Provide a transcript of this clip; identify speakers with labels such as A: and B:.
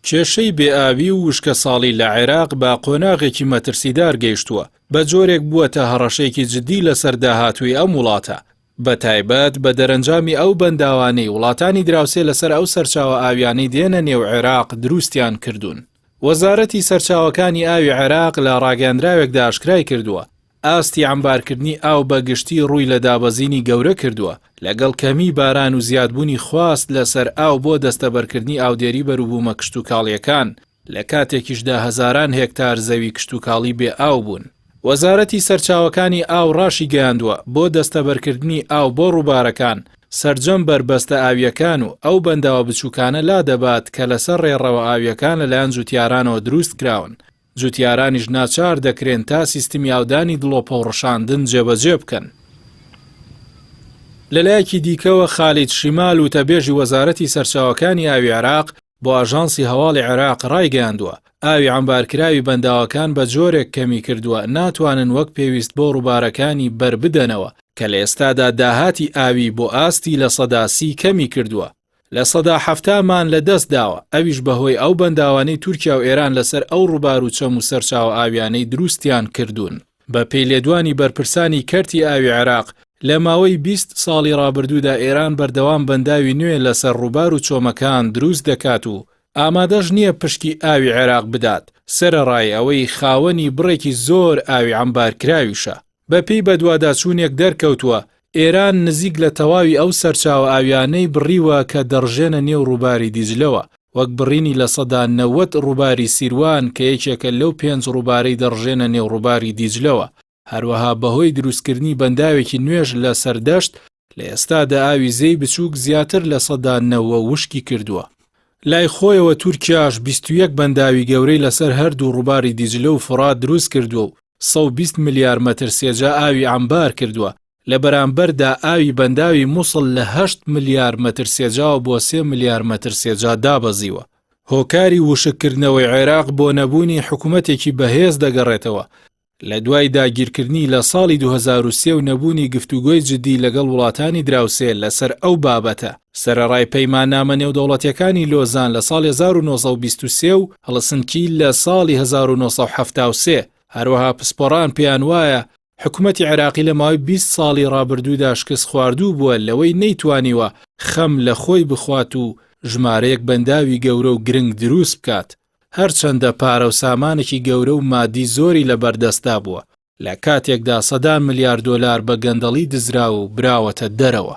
A: کێشەی بێئاوی و وشکە ساڵی لە عێراق بە قۆناغێکی مەترسیدار گەیشتووە بە جۆرێک بووەتە هەڕەشێکی جددی لەسەر داهاتووی ئەم وڵاتە بە تایبەت بە دەرەنجامی ئەو بەنداوانەی وڵاتانی دراوسێ لەسەر ئەو سەرچاوە ئاویانەی دێنە نێو عێراق دروستیان کردوون. وەزارەتی سەرچاوەکانی ئاوی عێراق لە ڕاگەیاندراوێکدا ئاشکرای کردووە ئاستی عەمبارکردنی ئاو بە گشتی ڕووی لە دابەزینی گەورە کردووە لەگەڵ کەمی باران و زیادبوونی خواست لەسەر ئاو بۆ دەستەبەرکردنی ئاودێری بەروبوومە کشتوکاڵیەکان لە کاتێکیشدا هەزاران هێکتار زەوی کشتوکاڵی بێ ئاو بوون. وەزارەتی سەرچاوەکانی ئاو ڕاشی گەیاندووە بۆ دەستەبەرکردنی ئاو بۆ ڕووبارەکان سەرجەم بەربەستە ئاویەکان و ئەو بەنداوە بچووکانە لا دەبات کە لەسەر ڕێڕەوە ئاویەکان لەلایەن جوتیارانەوە دروست کراون. جوتیارانیش ناچار دەکرێن تا سیستمی ئاودانی دڵۆپە و ڕەشاندن جێبەجێ بکەن. لەلایەکی دیکەوە خالید شیمال و تەبێژی وەزارەتی سەرچاوەکانی ئاوی عێراق بۆ ئاژانسی هەواڵی عێراق ڕایگەیاندووە ئاوی عەمبارکراوی بەنداوەکان بە جۆرێک کەمی کردووە ناتوانن وەک پێویست بۆ ڕووبارەکانی بەربدەنەوە کە لە ئێستادا داهاتی ئاوی بۆ ئاستی لە سەدا 30 کەمی کردووە. لە سەدا 70مان لەدەست داوە ئەویش بەهۆی ئەو بەنداوانەی تورکیا و ئێران لەسەر ئەو ڕووبار و چەم و سەرچاوە ئاویانەی دروستیان کردوون. بە پێی لێدوانی بەرپرسانی کەرتی ئاوی عێراق لە ماوەی 20 ساڵی ڕابردوودا ئێران بەردەوام بەنداوی نوێ لەسەر ڕووبار و چۆمەکان دروست دەکات و ئامادەش نییە پشکی ئاوی عێراق بدات سەرەڕای ئەوەی خاوەنی بڕێکی زۆر ئاوی عەمبارکراویشە. بە پێی بەدواداچوونێک دەرکەوتووە ئێران نزیک لە تەواوی ئەو سەرچاوە ئاویانەی بڕیوە کە دەڕژێنە نێو ڕووباری دیجلەوە وەک بڕینی لە سەدا 90 ڕووباری سیروان کە یەکێکە لەو 5 ڕووبارەی دەڕژێنە نێو ڕووباری دیجلەوە. هەروەها بەهۆی دروستکردنی بەنداوێکی نوێژ لە سەردەشت لە ئێستادا ئاوی زەی بچووک زیاتر لە سەدا 90 وشکی کردووە. لای خۆیەوە تورکیاش 21 بەنداوی گەورەی لەسەر هەردوو ڕووباری دیجلە و فورات دروست کردووە و 120 ملیار مەتر سێجا ئاوی عەمبار کردووە لە بەرامبەردا ئاوی بەنداوی مووسڵ لە 8 ملیار مەتر سێجاوە بۆ 3 ملیار مەتر سێجا دابەزیوە. هۆکاری وشکردنەوەی عێراق بۆ نەبوونی حکوومەتێکی بەهێز دەگەڕێتەوە لە دوای داگیرکردنی لە ساڵی 2003 و نەبوونی گفتوگۆی جدی لەگەڵ وڵاتانی دراوسێ لەسەر ئەو بابەتە. سەرەڕای پەیماننامە نێودەوڵەتیەکانی لۆزان لە ساڵی 1923 و هەڵسنکی لە ساڵی 1973 هەروەها پسپۆڕان پێیان وایە حکوومەتی عێراقی لە ماوەی 20 ساڵی ڕابردوودا شکست خواردوو بووە لەوەی نەیتوانیوە خەم لە خۆی بخوات و ژمارەیەک بەنداوی گەورە و گرنگ دروست بکات هەرچەندە پارە و سامانێکی گەورە و مادی زۆری لە بەردەستا بووە لە کاتێکدا سەدان ملیار دۆلار بە گەندەڵی دزرا و براوەتە دەرەوە.